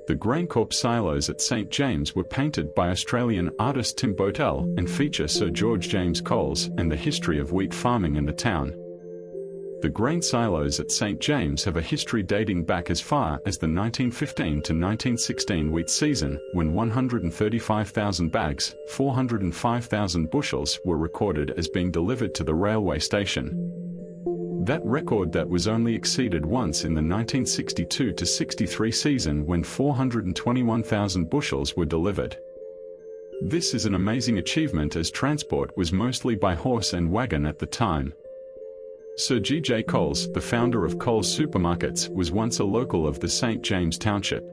The GrainCorp silos at St. James were painted by Australian artist Tim Bowtell and feature Sir George James Coles and the history of wheat farming in the town. The grain silos at St. James have a history dating back as far as the 1915 to 1916 wheat season, when 135,000 bags, 405,000 bushels, were recorded as being delivered to the railway station. That record that was only exceeded once in the 1962 to 63 season, when 421,000 bushels were delivered. This is an amazing achievement, as transport was mostly by horse and wagon at the time. Sir G.J. Coles, the founder of Coles Supermarkets, was once a local of the St. James Township.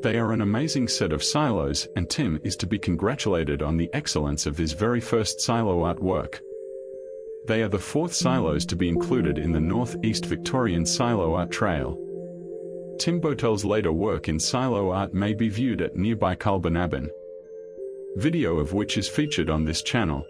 They are an amazing set of silos, and Tim is to be congratulated on the excellence of his very first silo artwork. They are the fourth silos to be included in the North-East Victorian Silo Art Trail. Tim Bowtell's later work in silo art may be viewed at nearby Colbinabbin, video of which is featured on this channel.